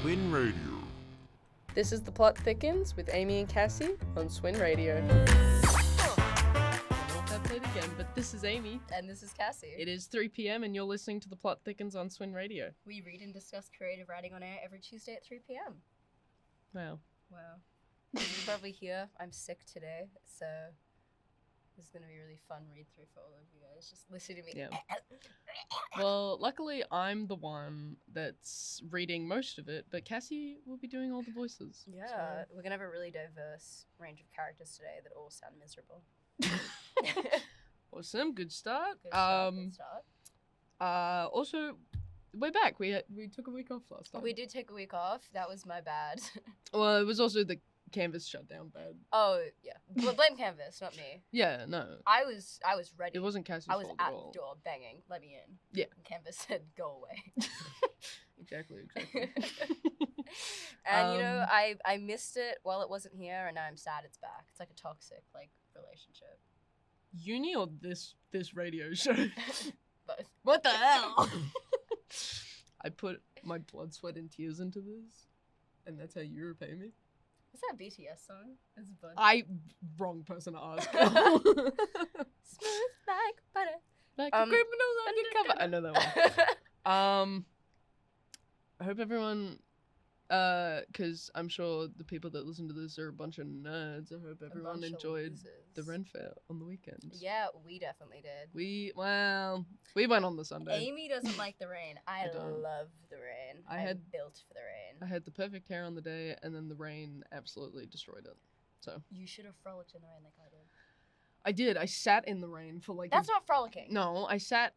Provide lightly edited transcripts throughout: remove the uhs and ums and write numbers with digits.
SwinRadio. This is the Plot Thickens with Amy and Cassie on SwinRadio. I don't know if that played again, but this is Amy. And this is Cassie. It is 3 p.m. and you're listening to the Plot Thickens on SwinRadio. We read and discuss creative writing on air every Tuesday at 3 p.m. Wow. You probably hear I'm sick today, so this is going to be a really fun read through for all of you guys. Just listen to me. Yeah. Well, luckily I'm the one that's reading most of it, but Cassie will be doing all the voices. Yeah, so. we're going to have a really diverse range of characters today that all sound miserable. Awesome, good start. Good start. Also, we're back. We took a week off last time. We did take a week off. That was my bad. Well, it was also the Canvas shut down bad. Oh, yeah. Well, blame Canvas, not me. Yeah, no. I was ready. It wasn't Cassie's I was fault at at all. the door banging, let me in. Yeah. And Canvas said, go away. Exactly. And, I missed it while it wasn't here, and now I'm sad it's back. It's like a toxic, relationship. Uni or this radio show? Both. What the hell? I put my blood, sweat, and tears into this, and that's how you repay me? Is that a BTS song? It's a bunch. Wrong person to ask. Smooth like butter. Like a criminal undercover. I know that one. I hope everyone, because I'm sure the people that listen to this are a bunch of nerds. I hope everyone enjoyed the Ren Fair on the weekend. Yeah, we definitely did. We went on the Sunday. Amy doesn't like the rain. I don't. love the rain. I I'm had- built for the rain. I had the perfect hair on the day, and then the rain absolutely destroyed it. So You should have frolicked in the rain like I did. I did. I sat in the rain for That's not frolicking. No, I sat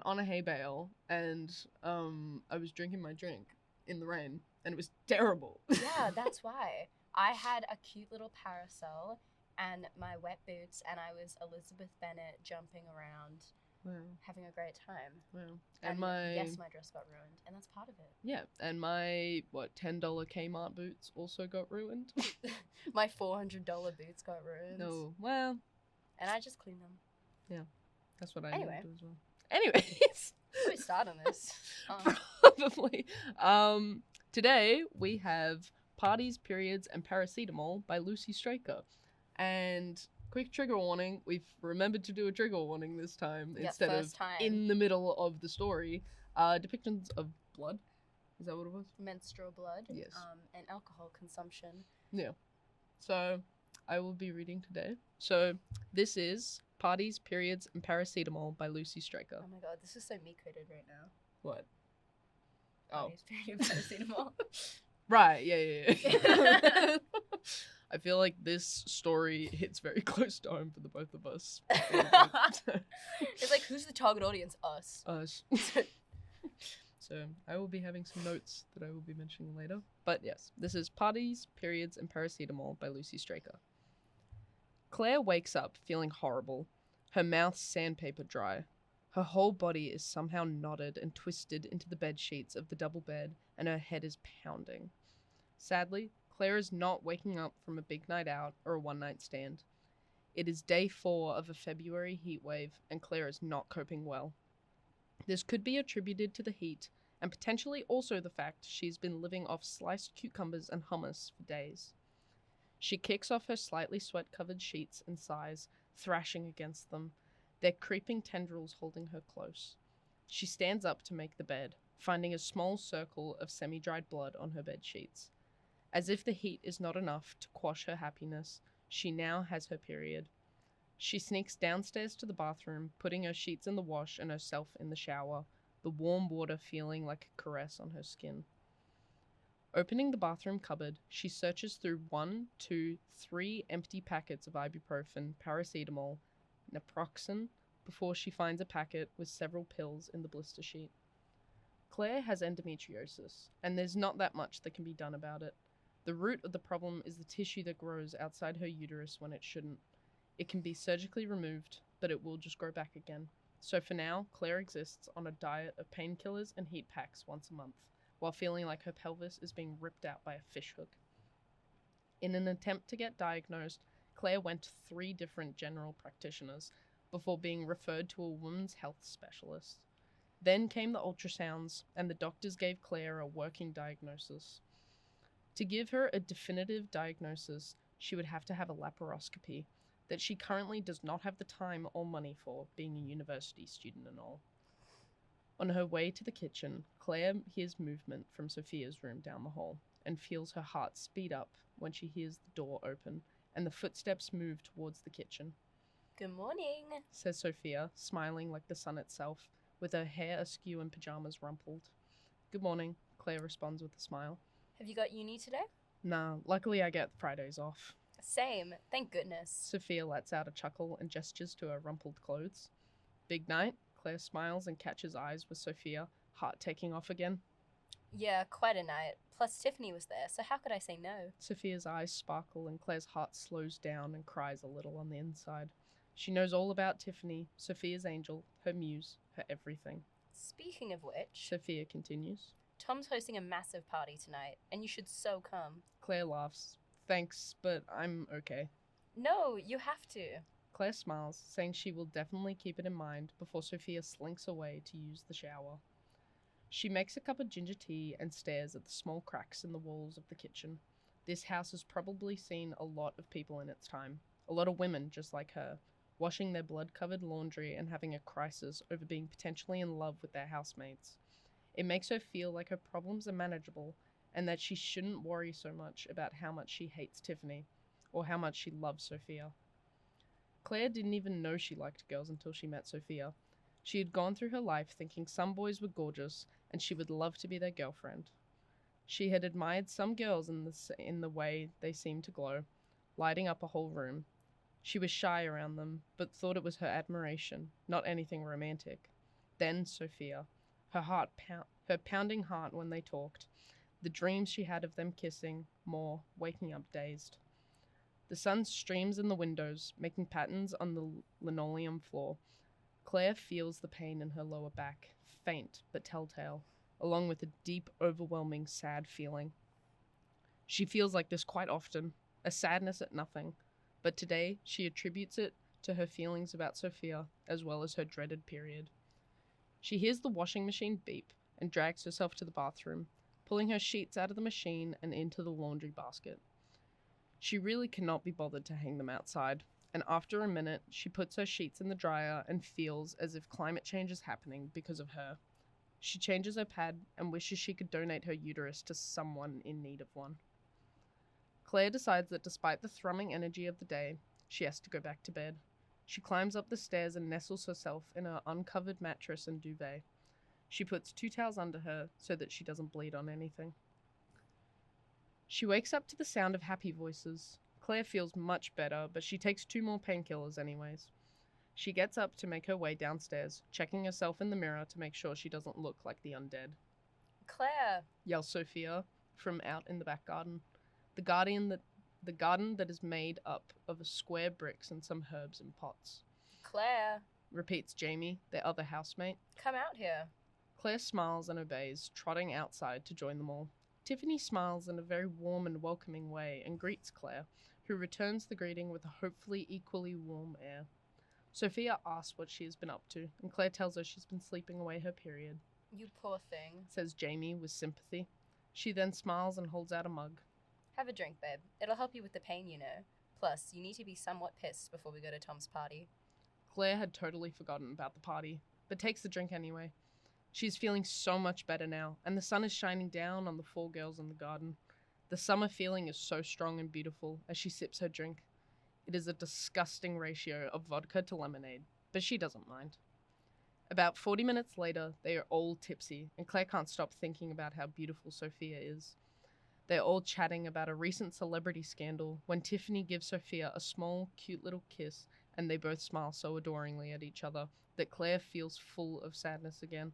on a hay bale, and I was drinking my drink in the rain, and it was terrible. Yeah, that's why. I had a cute little parasol and my wet boots, and I was Elizabeth Bennet jumping around, having a great time. Wow. And my yes, my dress got ruined, and that's part of it. Yeah, and my $10 Kmart boots also got ruined. My $400 boots got ruined. No, well, And I just cleaned them. yeah, that's what I Anyway. need to do as well. Anyways, How do we start on this? probably. Today we have Parties, Periods, and Paracetamol by Lucy Straker. And quick trigger warning, we've remembered to do a trigger warning this time instead of time. in the middle of the story. Depictions of blood. Is that what it was? Menstrual blood. Yes. And alcohol consumption. Yeah. So I will be reading today. So this is Parties, Periods, and Paracetamol by Lucy Straker. Oh my god, this is so me-coded right now. What? Oh. Parties, period, paracetamol. Right, yeah. I feel like this story hits very close to home for the both of us. It's like, who's the target audience? Us. Us. So I will be having some notes that I will be mentioning later. But yes, this is Parties, Periods, and Paracetamol by Lucy Straker. Claire wakes up feeling horrible, her mouth sandpaper dry. Her whole body is somehow knotted and twisted into the bed sheets of the double bed, and her head is pounding. Sadly, Claire is not waking up from a big night out or a one-night stand. It is day 4 of a February heatwave, and Claire is not coping well. This could be attributed to the heat, and potentially also the fact she's been living off sliced cucumbers and hummus for days. She kicks off her slightly sweat-covered sheets and sighs, thrashing against them, their creeping tendrils holding her close. She stands up to make the bed, finding a small circle of semi-dried blood on her bed sheets. As if the heat is not enough to quash her happiness, she now has her period. She sneaks downstairs to the bathroom, putting her sheets in the wash and herself in the shower, the warm water feeling like a caress on her skin. Opening the bathroom cupboard, she searches through 1, 2, 3 empty packets of ibuprofen, paracetamol, naproxen, before she finds a packet with several pills in the blister sheet. Claire has endometriosis, and there's not that much that can be done about it. The root of the problem is the tissue that grows outside her uterus when it shouldn't. It can be surgically removed, but it will just grow back again. So for now, Claire exists on a diet of painkillers and heat packs once a month, while feeling like her pelvis is being ripped out by a fishhook. In an attempt to get diagnosed, Claire went to 3 different general practitioners before being referred to a women's health specialist. Then came the ultrasounds, and the doctors gave Claire a working diagnosis. To give her a definitive diagnosis, she would have to have a laparoscopy that she currently does not have the time or money for, being a university student and all. On her way to the kitchen, Claire hears movement from Sophia's room down the hall and feels her heart speed up when she hears the door open and the footsteps move towards the kitchen. Good morning, says Sophia, smiling like the sun itself, with her hair askew and pajamas rumpled. Good morning, Claire responds with a smile. Have you got uni today? Nah, luckily I get Fridays off. Same, thank goodness. Sophia lets out a chuckle and gestures to her rumpled clothes. Big night? Claire smiles and catches eyes with Sophia, heart taking off again. Yeah, quite a night. Plus Tiffany was there, so how could I say no? Sophia's eyes sparkle and Claire's heart slows down and cries a little on the inside. She knows all about Tiffany, Sophia's angel, her muse, her everything. Speaking of which, Sophia continues. Tom's hosting a massive party tonight, and you should so come. Claire laughs. Thanks, but I'm okay. No, you have to. Claire smiles, saying she will definitely keep it in mind before Sophia slinks away to use the shower. She makes a cup of ginger tea and stares at the small cracks in the walls of the kitchen. This house has probably seen a lot of people in its time. A lot of women just like her, washing their blood-covered laundry and having a crisis over being potentially in love with their housemates. It makes her feel like her problems are manageable and that she shouldn't worry so much about how much she hates Tiffany or how much she loves Sophia. Claire didn't even know she liked girls until she met Sophia. She had gone through her life thinking some boys were gorgeous and she would love to be their girlfriend. She had admired some girls in the way they seemed to glow, lighting up a whole room. She was shy around them, but thought it was her admiration, not anything romantic. Then Sophia, her pounding heart when they talked, the dreams she had of them kissing, more, waking up dazed. The sun streams in the windows, making patterns on the linoleum floor. Claire feels the pain in her lower back, faint but telltale, along with a deep, overwhelming, sad feeling. She feels like this quite often, a sadness at nothing, but today she attributes it to her feelings about Sophia as well as her dreaded period. She hears the washing machine beep and drags herself to the bathroom, pulling her sheets out of the machine and into the laundry basket. She really cannot be bothered to hang them outside, and after a minute, she puts her sheets in the dryer and feels as if climate change is happening because of her. She changes her pad and wishes she could donate her uterus to someone in need of one. Claire decides that despite the thrumming energy of the day, she has to go back to bed. She climbs up the stairs and nestles herself in her uncovered mattress and duvet. She puts 2 towels under her so that she doesn't bleed on anything. She wakes up to the sound of happy voices. Claire feels much better, but she takes 2 more painkillers anyways. She gets up to make her way downstairs, checking herself in the mirror to make sure she doesn't look like the undead. Claire! Yells Sophia from out in the back garden. The garden that is made up of square bricks and some herbs in pots. Claire! Repeats Jamie, their other housemate. Come out here. Claire smiles and obeys, trotting outside to join them all. Tiffany smiles in a very warm and welcoming way and greets Claire, who returns the greeting with a hopefully equally warm air. Sophia asks what she has been up to, and Claire tells her she's been sleeping away her period. You poor thing. Says Jamie with sympathy. She then smiles and holds out a mug. Have a drink, babe. It'll help you with the pain, you know. Plus, you need to be somewhat pissed before we go to Tom's party. Claire had totally forgotten about the party, but takes the drink anyway. She's feeling so much better now, and the sun is shining down on the 4 girls in the garden. The summer feeling is so strong and beautiful as she sips her drink. It is a disgusting ratio of vodka to lemonade, but she doesn't mind. About 40 minutes later, they are all tipsy, and Claire can't stop thinking about how beautiful Sophia is. They're all chatting about a recent celebrity scandal when Tiffany gives Sophia a small, cute little kiss, and they both smile so adoringly at each other that Claire feels full of sadness again.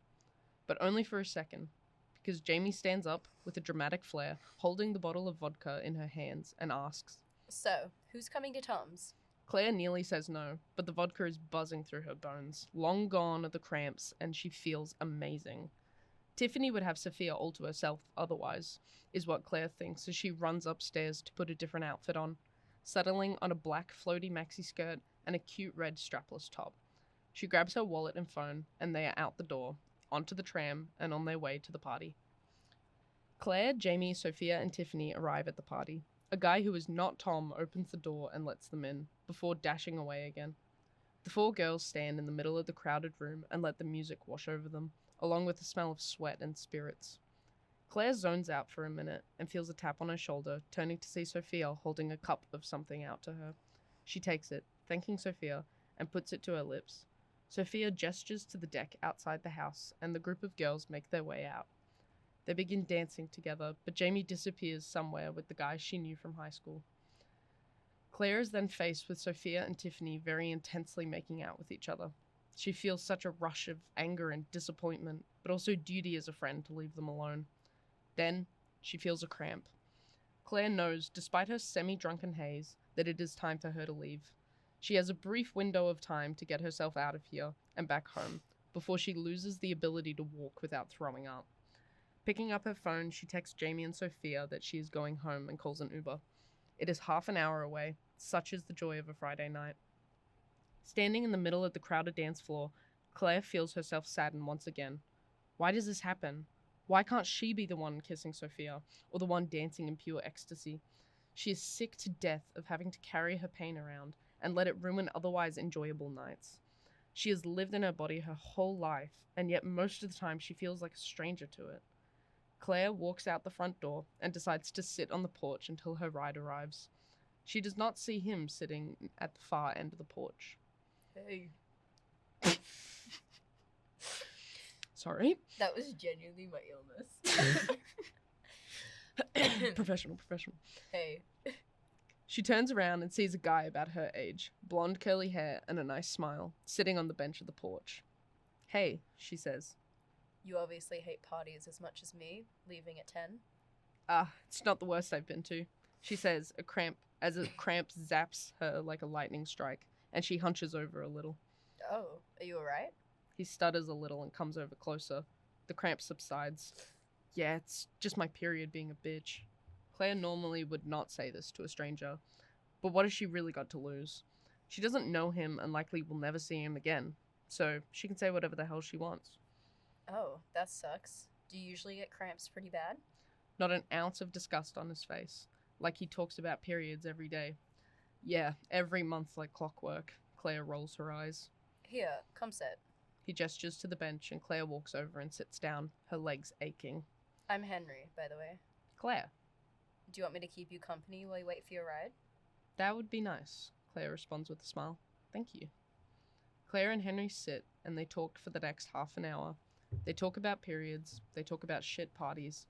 But only for a second, because Jamie stands up with a dramatic flair, holding the bottle of vodka in her hands, and asks, So, who's coming to Tom's? Claire nearly says no, but the vodka is buzzing through her bones. Long gone are the cramps, and she feels amazing. Tiffany would have Sophia all to herself otherwise, is what Claire thinks as she runs upstairs to put a different outfit on, settling on a black floaty maxi skirt and a cute red strapless top. She grabs her wallet and phone, and they are out the door, onto the tram, and on their way to the party. Claire, Jamie, Sophia, and Tiffany arrive at the party. A guy who is not Tom opens the door and lets them in, before dashing away again. The 4 girls stand in the middle of the crowded room and let the music wash over them, along with the smell of sweat and spirits. Claire zones out for a minute and feels a tap on her shoulder, turning to see Sophia holding a cup of something out to her. She takes it, thanking Sophia, and puts it to her lips. Sophia gestures to the deck outside the house, and the group of girls make their way out. They begin dancing together, but Jamie disappears somewhere with the guy she knew from high school. Claire is then faced with Sophia and Tiffany very intensely making out with each other. She feels such a rush of anger and disappointment, but also duty as a friend to leave them alone. Then, she feels a cramp. Claire knows, despite her semi-drunken haze, that it is time for her to leave. She has a brief window of time to get herself out of here and back home, before she loses the ability to walk without throwing up. Picking up her phone, she texts Jamie and Sophia that she is going home and calls an Uber. It is half an hour away. Such is the joy of a Friday night. Standing in the middle of the crowded dance floor, Claire feels herself sadden once again. Why does this happen? Why can't she be the one kissing Sophia, or the one dancing in pure ecstasy? She is sick to death of having to carry her pain around and let it ruin otherwise enjoyable nights. She has lived in her body her whole life, and yet most of the time she feels like a stranger to it. Claire walks out the front door and decides to sit on the porch until her ride arrives. She does not see him sitting at the far end of the porch. Hey. Sorry? That was genuinely my illness. Professional. Hey. She turns around and sees a guy about her age, blonde curly hair and a nice smile, sitting on the bench of the porch. Hey, she says. You obviously hate parties as much as me, leaving at 10. It's not the worst I've been to, she says, as a cramp zaps her like a lightning strike, and she hunches over a little. Oh, are you alright? He stutters a little and comes over closer. The cramp subsides. Yeah, it's just my period being a bitch. Claire normally would not say this to a stranger, but what has she really got to lose? She doesn't know him and likely will never see him again, so she can say whatever the hell she wants. Oh, that sucks. Do you usually get cramps pretty bad? Not an ounce of disgust on his face, like he talks about periods every day. Yeah, every month like clockwork. Claire rolls her eyes. Here, come sit. He gestures to the bench and Claire walks over and sits down, her legs aching. I'm Henry, by the way. Claire. Do you want me to keep you company while you wait for your ride? That would be nice, Claire responds with a smile. Thank you. Claire and Henry sit and they talk for the next half an hour. They talk about periods, they talk about shit parties.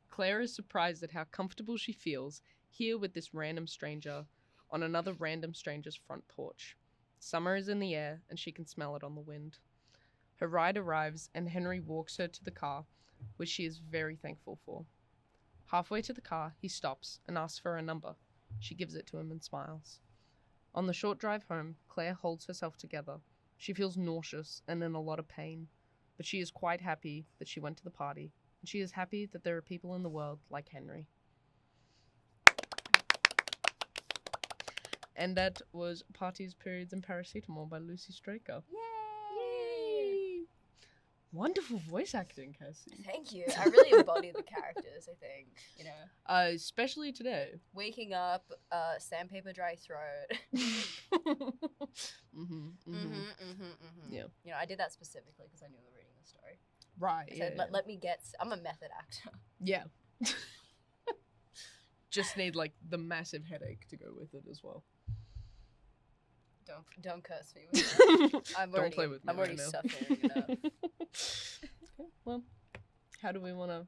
Claire is surprised at how comfortable she feels here with this random stranger on another random stranger's front porch. Summer is in the air and she can smell it on the wind. Her ride arrives and Henry walks her to the car, which she is very thankful for. Halfway to the car, he stops and asks for a number. She gives it to him and smiles. On the short drive home, Claire holds herself together. She feels nauseous and in a lot of pain, but she is quite happy that she went to the party, and she is happy that there are people in the world like Henry. And that was Parties, Periods, and Paracetamol by Lucy Straker. Yay! Wonderful voice acting, Cassie. Thank you. I really embodied the characters, I think. You know, especially today. waking up, sandpaper dry throat. Yeah. You know, I did that specifically because I knew we were reading the story. Right. I said, let me get. I'm a method actor. Yeah. Just need like the massive headache to go with it as well. Don't curse me with that. Don't play with me. I'm already right now. suffering enough. Okay, well, how do we want to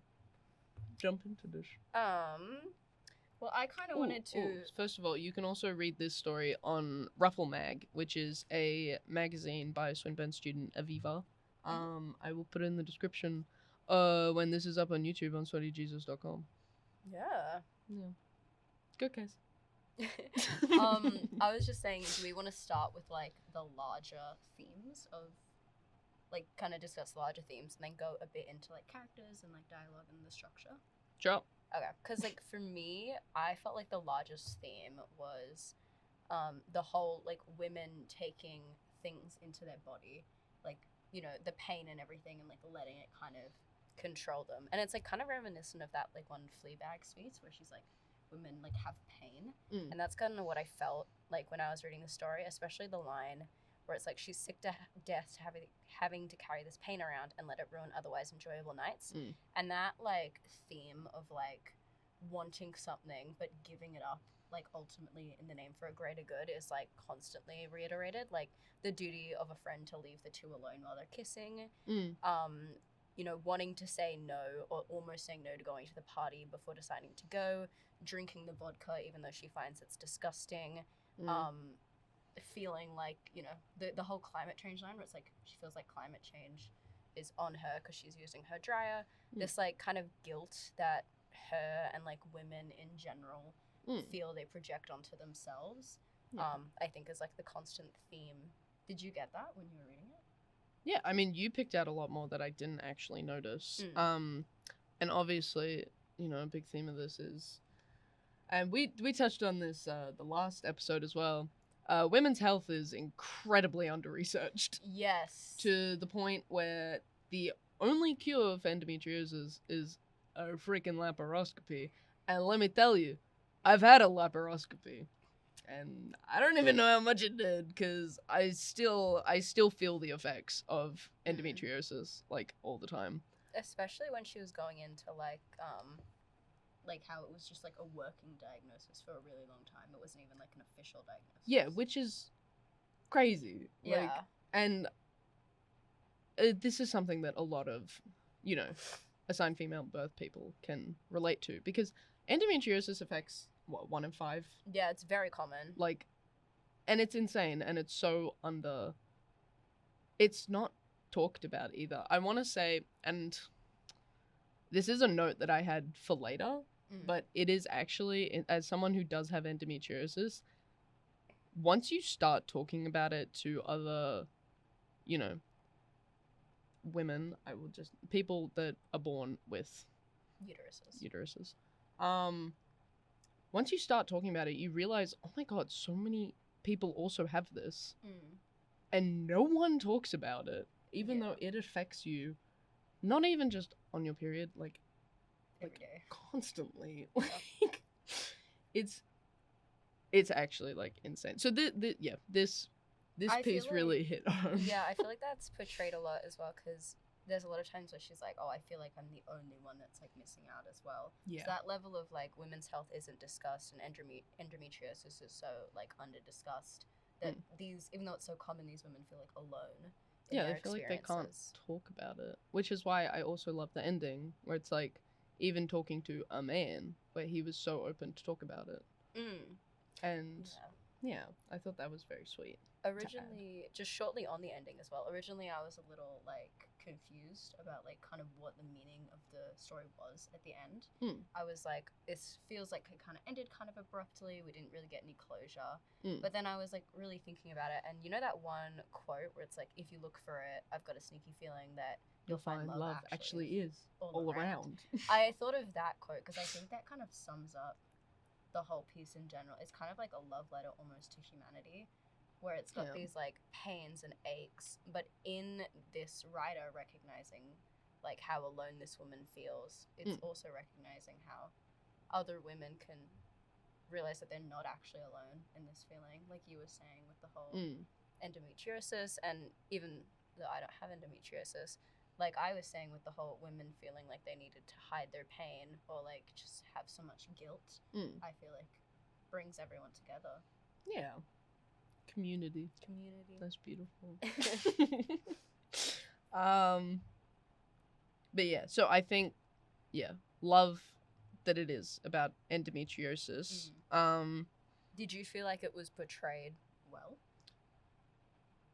jump into this? Well, I kind of wanted to. First of all, you can also read this story on Ruffle Mag, which is a magazine by Swinburne student Aviva. I will put it in the description when this is up on YouTube on sweatyjesus.com. Yeah. Yeah. Go, Cas. I was just saying, do we want to start with like the larger themes of, like, kind of discuss larger themes and then go a bit into like characters and like dialogue and the structure? Sure. Okay, because like for me, I felt like the largest theme was the whole like women taking things into their body, like, you know, the pain and everything, and like letting it kind of control them. And it's like kind of reminiscent of that like one Fleabag speech where she's like, women like have pain. And that's kind of what I felt like when I was reading the story, especially the line where it's like she's sick to death having to carry this pain around and let it ruin otherwise enjoyable nights. And that like theme of like wanting something but giving it up like ultimately in the name for a greater good is like constantly reiterated, like the duty of a friend to leave the two alone while they're kissing, you know, wanting to say no or almost saying no to going to the party before deciding to go, drinking the vodka even though she finds it's disgusting, feeling like, you know, the whole climate change line where it's like she feels like climate change is on her because she's using her dryer, this like kind of guilt that her and like women in general feel they project onto themselves, I think is like the constant theme. Did you get that when you were reading it? Yeah, I mean, you picked out a lot more that I didn't actually notice. And obviously, you know, a big theme of this is, and we touched on this the last episode as well, women's health is incredibly under-researched. Yes. To the point where the only cure for endometriosis is a freaking laparoscopy. And let me tell you, I've had a laparoscopy. And I don't even know how much it did, because I still feel the effects of endometriosis, like, all the time. Especially when she was going into, like how it was just, like, a working diagnosis for a really long time. It wasn't even, like, an official diagnosis. Yeah, which is crazy. Yeah. Like, and this is something that a lot of, you know, assigned female birth people can relate to, because endometriosis affects, what, 1 in 5? Yeah, it's very common. Like, and it's insane, and it's so it's not talked about either. I want to say, and this is a note that I had for later, but it is actually, as someone who does have endometriosis, once you start talking about it to other, you know, women, people that are born with uteruses. Once you start talking about it, you realize, oh my god, so many people also have this. And no one talks about it, even though it affects you, not even just on your period, like every day. Constantly. Like, it's actually, like, insane. So this piece really hit home. Yeah, I feel like that's portrayed a lot as well, because there's a lot of times where she's like, oh, I feel like I'm the only one that's, like, missing out as well. Yeah. So that level of, like, women's health isn't discussed, and endometriosis is so, like, under-discussed that these, even though it's so common, these women feel, like, alone in their they feel like they can't talk about it. Which is why I also love the ending, where it's, like, even talking to a man, where he was so open to talk about it. And, yeah, I thought that was very sweet. Originally, just shortly on the ending as well, originally I was a little, like, confused about, like, kind of what the meaning of the story was at the end. I was like, this feels like it kind of ended kind of abruptly, we didn't really get any closure. But then I was, like, really thinking about it, and you know that one quote where it's like, if you look for it, I've got a sneaky feeling that you'll find love actually is all around. I thought of that quote because I think that kind of sums up the whole piece in general. It's kind of like a love letter almost to humanity, where it's got these, like, pains and aches, but in this writer recognizing, like, how alone this woman feels, it's also recognizing how other women can realize that they're not actually alone in this feeling, like you were saying with the whole endometriosis, and even though I don't have endometriosis, like I was saying with the whole women feeling like they needed to hide their pain or, like, just have so much guilt, I feel like brings everyone together. Yeah. Community. That's beautiful. But yeah, so I think, love that it is about endometriosis. Did you feel like it was portrayed well?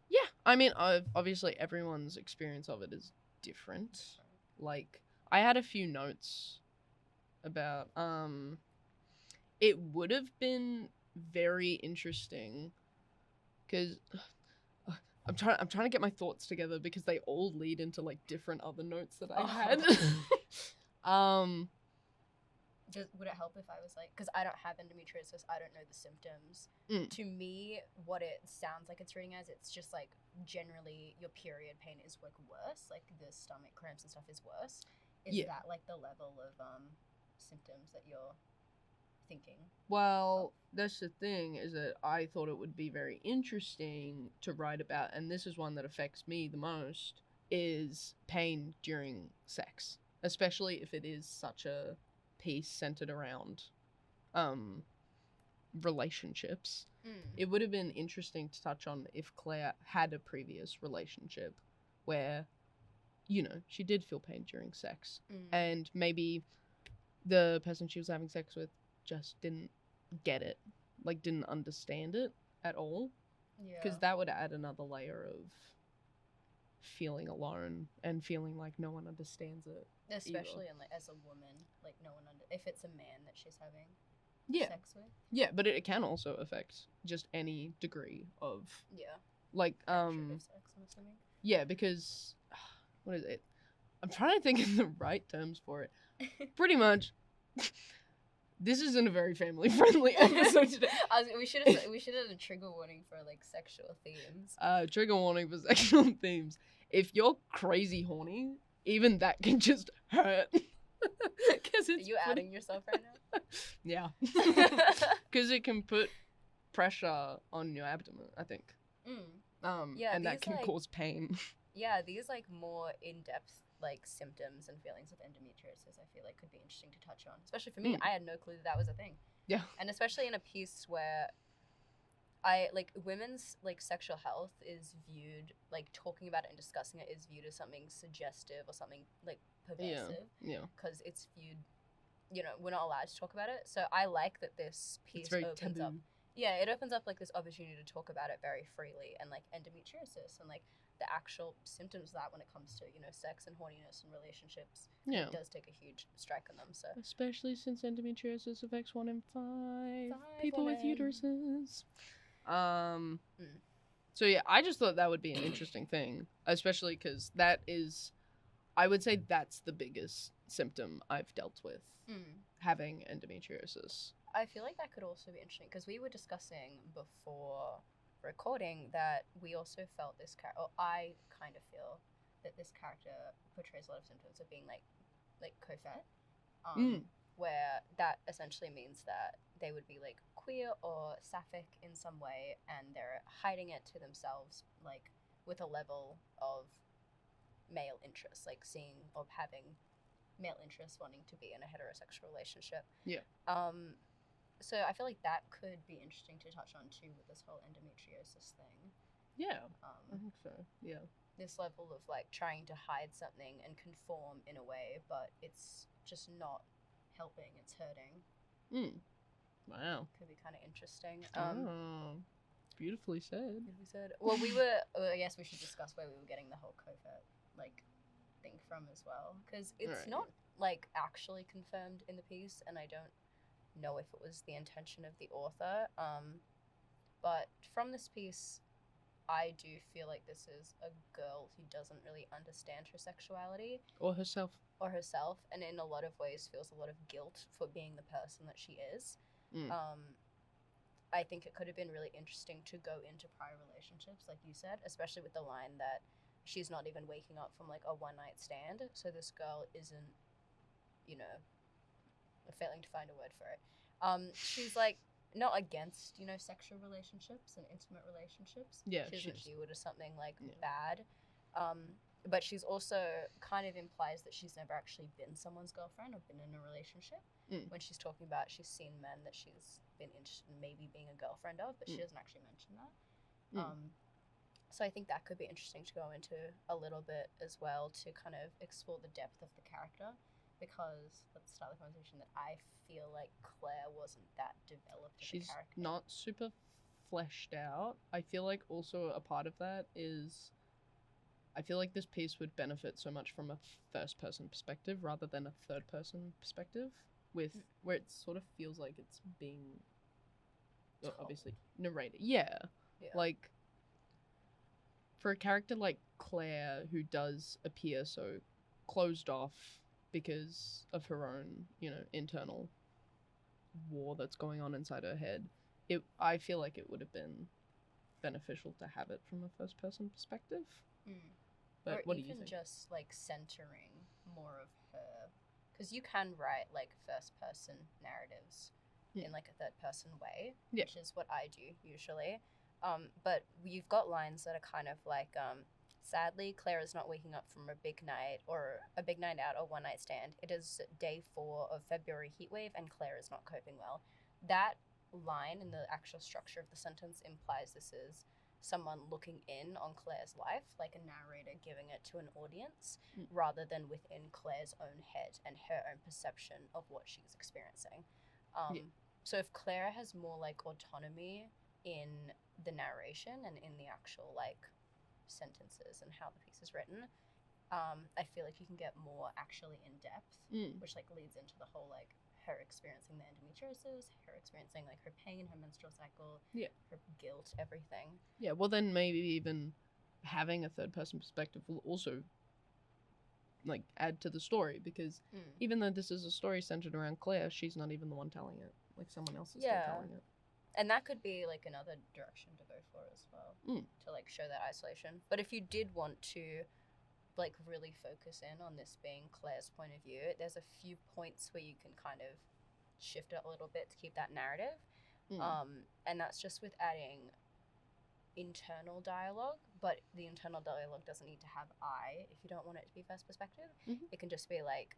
Yeah, I mean, obviously everyone's experience of it is different. Like, I had a few notes about, it would have been very interesting, because I'm trying to get my thoughts together, because they all lead into, like, different other notes that I had. Would it help if I was like, because I don't have endometriosis, I don't know the symptoms. To me, what it sounds like it's reading as, it's just like generally your period pain is, like, worse, like the stomach cramps and stuff is worse. Is Yeah. that like the level of symptoms that you're thinking? Well, that's the thing, is that I thought it would be very interesting to write about, and this is one that affects me the most, is pain during sex. Especially if it is such a piece centered around relationships. It would have been interesting to touch on if Claire had a previous relationship where, you know, she did feel pain during sex. And maybe the person she was having sex with just didn't get it, like didn't understand it at all, because that would add another layer of feeling alone and feeling like no one understands it, especially in, like, as a woman, like no one if it's a man that she's having sex with. Yeah, but it can also affect just any degree of like penetrative sex, I'm assuming. Yeah, because what is it, I'm trying to think of the right terms for it. Pretty much this isn't a very family friendly episode today. We should have a trigger warning for, like, sexual themes. Trigger warning for sexual themes. If you're crazy horny, even that can just hurt. Are you outing yourself right now? Yeah. Because it can put pressure on your abdomen, I think. And that can cause pain. Yeah, these, like, more in-depth, like, symptoms and feelings of endometriosis, I feel like could be interesting to touch on. Especially for me, I had no clue that was a thing. Yeah. And especially in a piece where women's, like, sexual health is viewed, like, talking about it and discussing it is viewed as something suggestive or something, like, pervasive. Yeah. Because it's viewed, you know, we're not allowed to talk about it. So I like that this piece opens up. Yeah, it opens up, like, this opportunity to talk about it very freely, and, like, endometriosis and, like, the actual symptoms of that when it comes to, you know, sex and horniness and relationships. Yeah. It does take a huge strike on them, so. Especially since endometriosis affects 1 in 5 people with uteruses. So yeah, I just thought that would be an interesting thing, especially because that is, I would say that's the biggest symptom I've dealt with, having endometriosis. I feel like that could also be interesting, because we were discussing before recording that we also felt this character, or I kind of feel that this character portrays a lot of symptoms of being like co-fed, where that essentially means that they would be, like, queer or sapphic in some way, and they're hiding it to themselves, like, with a level of male interest, like seeing or having male interest, wanting to be in a heterosexual relationship. Yeah. So I feel like that could be interesting to touch on too with this whole endometriosis thing. Yeah. I think so. Yeah. This level of, like, trying to hide something and conform in a way, but it's just not helping, it's hurting. Wow. Could be kind of interesting. Beautifully said. Well, I guess we should discuss where we were getting the whole covert, like, thing from as well, because it's not, like, actually confirmed in the piece, and I don't know if it was the intention of the author, but from this piece I do feel like this is a girl who doesn't really understand her sexuality or herself, and in a lot of ways feels a lot of guilt for being the person that she is. I think it could have been really interesting to go into prior relationships, like you said, especially with the line that she's not even waking up from, like, a one-night stand, so this girl isn't, you know, failing to find a word for it. She's, like, not against, you know, sexual relationships and intimate relationships. Yeah, she doesn't view it as something, like, bad. But she's also kind of implies that she's never actually been someone's girlfriend or been in a relationship. When she's talking about she's seen men that she's been interested in maybe being a girlfriend of, but she doesn't actually mention that. So I think that could be interesting to go into a little bit as well, to kind of explore the depth of the character. Because, let's start the conversation, that I feel like Claire wasn't that developed as a character. She's not super fleshed out. I feel like also a part of that is, I feel like this piece would benefit so much from a first-person perspective rather than a third-person perspective, with where it sort of feels like it's being obviously narrated. Yeah. Like, for a character like Claire, who does appear so closed off because of her own, you know, internal war that's going on inside her head, I feel like it would have been beneficial to have it from a first-person perspective. But or what do you even think? just, like, centering more of her because you can write like first person narratives in like a third person way, which is what I do usually. But you've got lines that are kind of like, sadly, Claire is not waking up from a big night out or one night stand. It is day 4 of February heatwave and Claire is not coping well. That line in the actual structure of the sentence implies this is someone looking in on Claire's life, like a narrator giving it to an audience, rather than within Claire's own head and her own perception of what she's experiencing. So if Claire has more like autonomy in the narration and in the actual like sentences and how the piece is written, I feel like you can get more actually in depth, which like leads into the whole like her experiencing the endometriosis, her experiencing like her pain, her menstrual cycle, her guilt, everything. Yeah, well then maybe even having a third person perspective will also like add to the story, because even though this is a story centered around Claire, she's not even the one telling it. Like someone else is still telling it. And that could be like another direction to go for as well, to like show that isolation. But if you did want to like really focus in on this being Claire's point of view, there's a few points where you can kind of shift it a little bit to keep that narrative. And that's just with adding internal dialogue, but the internal dialogue doesn't need to have I if you don't want it to be first perspective. It can just be like,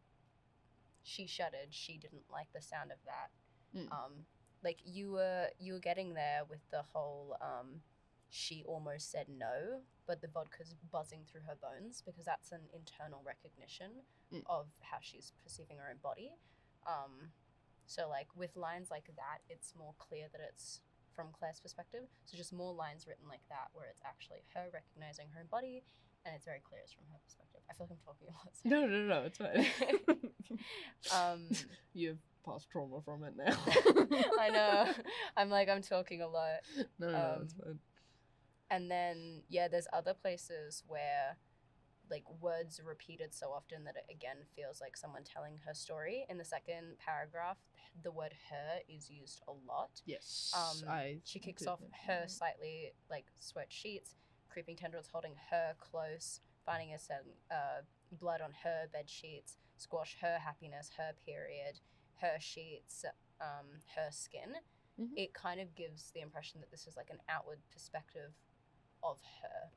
she shuddered, she didn't like the sound of that. Like you were getting there with the whole she almost said no, but the vodka's buzzing through her bones, because that's an internal recognition of how she's perceiving her own body. So like with lines like that, it's more clear that it's from Claire's perspective. So just more lines written like that, where it's actually her recognizing her own body, and it's very clear it's from her perspective. I feel like I'm talking a lot. No, it's fine. You have past trauma from it now. I know. I'm talking a lot. No, it's fine. And then, there's other places where, like, words are repeated so often that it, again, feels like someone telling her story. In the second paragraph, the word her is used a lot. Yes. She kicks off her slightly, like, sweat sheets, creeping tendrils holding her close, finding blood on her bed sheets, squash her happiness, her period, her sheets, her skin. It kind of gives the impression that this is like an outward perspective of her.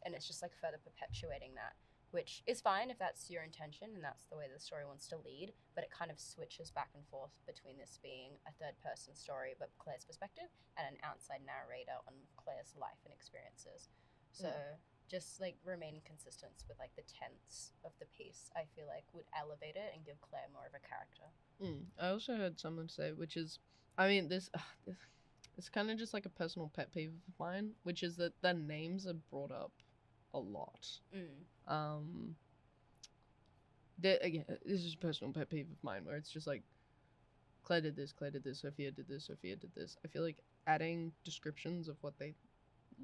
And it's just like further perpetuating that, which is fine if that's your intention and that's the way the story wants to lead, but it kind of switches back and forth between this being a third person story but Claire's perspective and an outside narrator on Claire's life and experiences. So just like remaining consistent with like the tense of the piece, I feel like would elevate it and give Claire more of a character. I also heard someone say, which is, I mean, this it's kind of just like a personal pet peeve of mine, which is that the names are brought up a lot. Again, this is a personal pet peeve of mine, where it's just like, Claire did this, Sophia did this, Sophia did this. I feel like adding descriptions of what they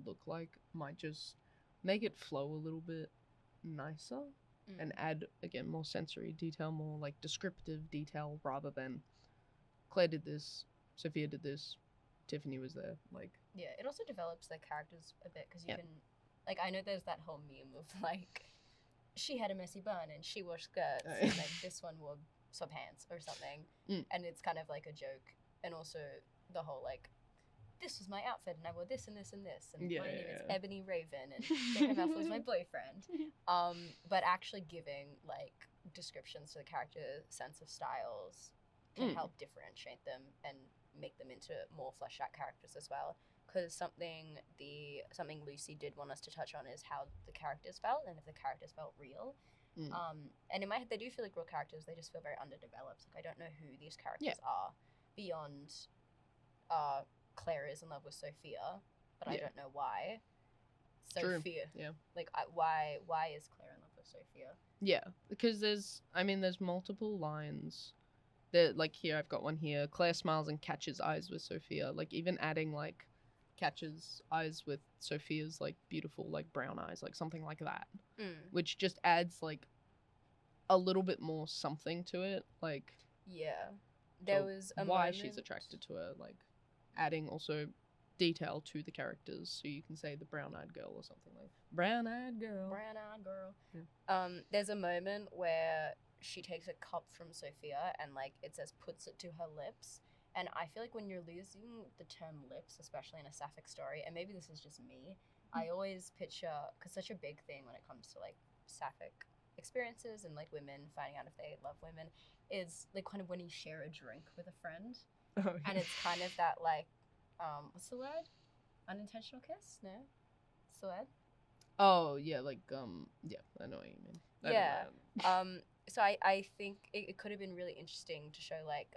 look like might just make it flow a little bit nicer and add, again, more sensory detail, more like descriptive detail, rather than Claire did this, Sophia did this, Tiffany was there. Like, it also develops their characters a bit, because you can, like, I know there's that whole meme of like, she had a messy bun and she wore skirts, and like this one wore sweatpants or something, and it's kind of like a joke. And also the whole like, this was my outfit and I wore this and this and this, and my name is Ebony Raven and Jacob Malfoy was my boyfriend. But actually giving like descriptions to the character, sense of styles can help differentiate them and make them into more fleshed out characters as well. Because something Lucy did want us to touch on is how the characters felt, and if the characters felt real. And in my head, they do feel like real characters. They just feel very underdeveloped. Like, I don't know who these characters are beyond Claire is in love with Sophia, but I don't know why. Sophia. True. Yeah. Like, why is Claire in love with Sophia? Yeah, because there's multiple lines. Like, here, I've got one here. Claire smiles and catches eyes with Sophia. Like, even adding, like, catches eyes with Sophia's, like, beautiful, like, brown eyes. Like, something like that. Which just adds, like, a little bit more something to it. Like... Yeah. There was a why moment... she's attracted to her. Like, adding also detail to the characters. So you can say the brown-eyed girl or something like... Brown-eyed girl. Brown-eyed girl. Yeah. There's a moment where she takes a cup from Sophia and like it says puts it to her lips. And I feel like when you're using the term lips, especially in a sapphic story, and maybe this is just me, I always picture, because such a big thing when it comes to like sapphic experiences and like women finding out if they love women is like kind of when you share a drink with a friend. Oh, yeah. And it's kind of that like, what's the word? Unintentional kiss? No? What's the word? Oh, yeah, like, yeah, I know what you mean. Yeah. So I think it could have been really interesting to show like,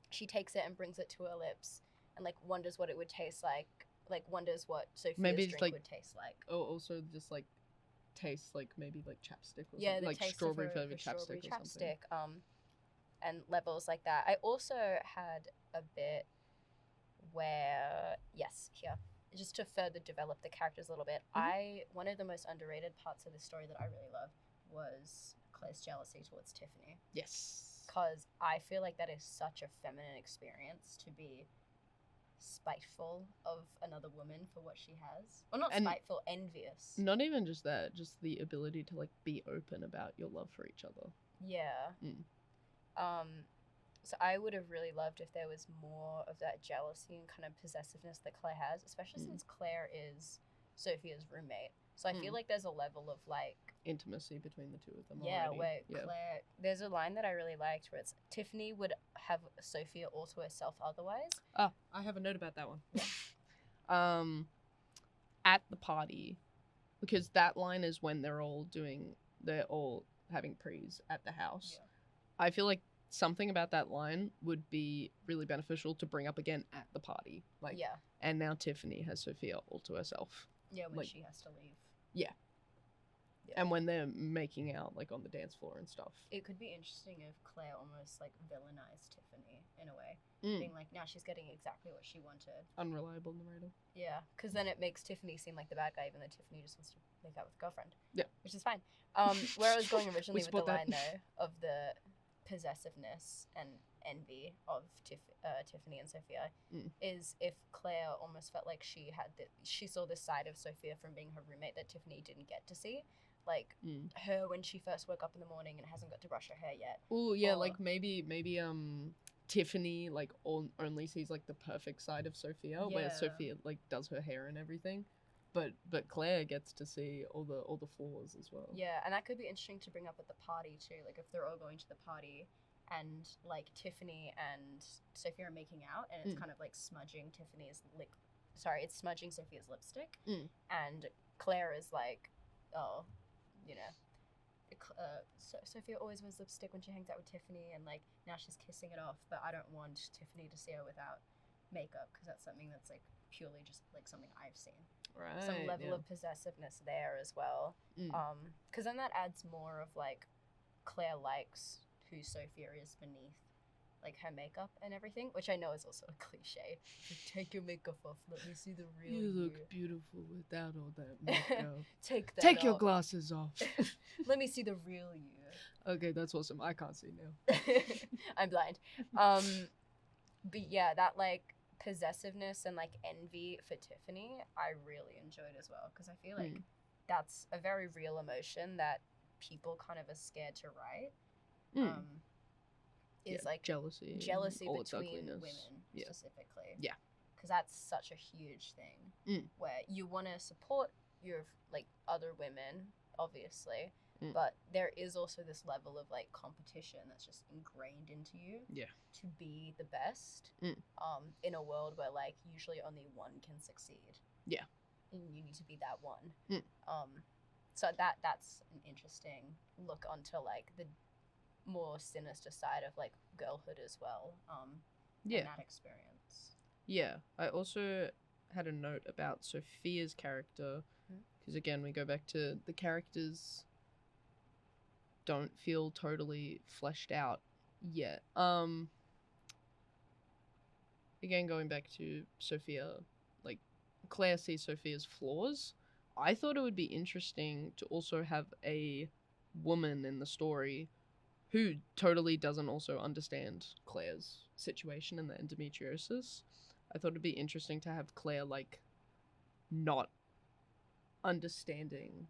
she takes it and brings it to her lips and like wonders what it would taste like wonders what Sophia's Maybe it's drink like, would taste like. Oh, also just like tastes like maybe like chapstick or Yeah, something. the Like taste strawberry of flavored strawberry chapstick or something. and levels like that. I also had a bit where, yes, here, just to further develop the characters a little bit, one of the most underrated parts of the story that I really loved was Claire's jealousy towards Tiffany. Yes. Because I feel like that is such a feminine experience to be spiteful of another woman for what she has. Well, not spiteful, envious. Not even just that, just the ability to like be open about your love for each other. Yeah. So I would have really loved if there was more of that jealousy and kind of possessiveness that Claire has, especially since Claire is Sophia's roommate. So I feel like there's a level of like intimacy between the two of them. Yeah, already. where Claire, there's a line that I really liked where it's Tiffany would have Sophia all to herself otherwise. Ah, I have a note about that one. Yeah. At the party, because that line is when they're all having prees at the house. Yeah. I feel like something about that line would be really beneficial to bring up again at the party. Like, yeah. And now Tiffany has Sophia all to herself. Yeah, when she has to leave. Yeah. And when they're making out, like, on the dance floor and stuff. It could be interesting if Claire almost, like, villainized Tiffany, in a way. Being like, now she's getting exactly what she wanted. Unreliable narrator. Yeah, because then it makes Tiffany seem like the bad guy, even though Tiffany just wants to make out with a girlfriend. Yeah. Which is fine. Where I was going originally with the line, though, of the possessiveness and envy of Tiffany and Sophia is if Claire almost felt like she saw this side of Sophia from being her roommate that Tiffany didn't get to see. Like her when she first woke up in the morning and hasn't got to brush her hair yet. Oh yeah, like maybe Tiffany like only sees like the perfect side of Sophia, where Sophia like does her hair and everything, but Claire gets to see all the flaws as well. Yeah, and that could be interesting to bring up at the party too. Like if they're all going to the party, and like Tiffany and Sophia are making out, and it's kind of like smudging it's smudging Sophia's lipstick, and Claire is like, oh. You know, Sophia always wears lipstick when she hangs out with Tiffany, and like now she's kissing it off, but I don't want Tiffany to see her without makeup because that's something that's like purely just like something I've seen. Right. Some level of possessiveness there as well. Because then that adds more of like Claire likes who Sophia is beneath like her makeup and everything, which I know is also a cliche. Like, take your makeup off, let me see the real you. You look beautiful without all that makeup. Take your glasses off. Let me see the real you. Okay, that's awesome. I can't see now. I'm blind. But yeah, that like possessiveness and like envy for Tiffany, I really enjoyed as well because I feel like that's a very real emotion that people kind of are scared to write. Is like jealousy between women specifically. Yeah. Because that's such a huge thing where you want to support your like other women, obviously, but there is also this level of like competition that's just ingrained into you. Yeah. To be the best. In a world where like usually only one can succeed. Yeah. And you need to be that one. So that's an interesting look onto like the more sinister side of like girlhood as well in that experience. Yeah, I also had a note about Sophia's character because again we go back to the characters don't feel totally fleshed out yet. Again going back to Sophia, like Claire sees Sophia's flaws. I thought it would be interesting to also have a woman in the story who totally doesn't also understand Claire's situation and the endometriosis. I thought it'd be interesting to have Claire, like, not understanding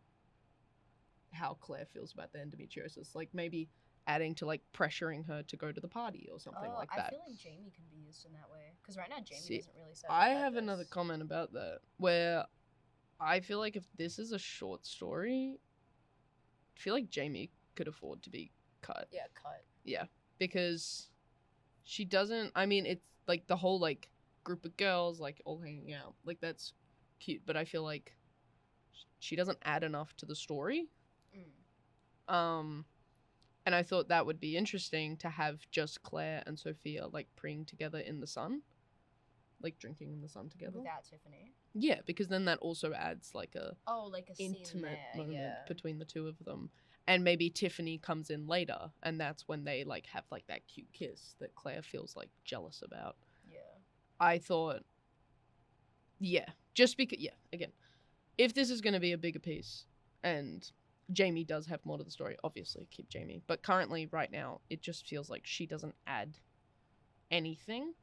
how Claire feels about the endometriosis. Like maybe adding to like pressuring her to go to the party or something like that. I feel like Jamie can be used in that way because right now Jamie See, doesn't really serve. I have another comment about that where I feel like if this is a short story, I feel like Jamie could afford to be cut. Yeah, cut. Yeah, because she doesn't. I mean, it's like the whole like group of girls like all hanging out. Like that's cute, but I feel like she doesn't add enough to the story. And I thought that would be interesting to have just Claire and Sophia like praying together in the sun, like drinking in the sun together. Without Tiffany. Yeah, because then that also adds like a intimate moment between the two of them. And maybe Tiffany comes in later, and that's when they like have like that cute kiss that Claire feels like jealous about. Yeah. I thought, yeah, just because, yeah, again, if this is going to be a bigger piece, and Jamie does have more to the story, obviously keep Jamie. But currently, right now, it just feels like she doesn't add anything.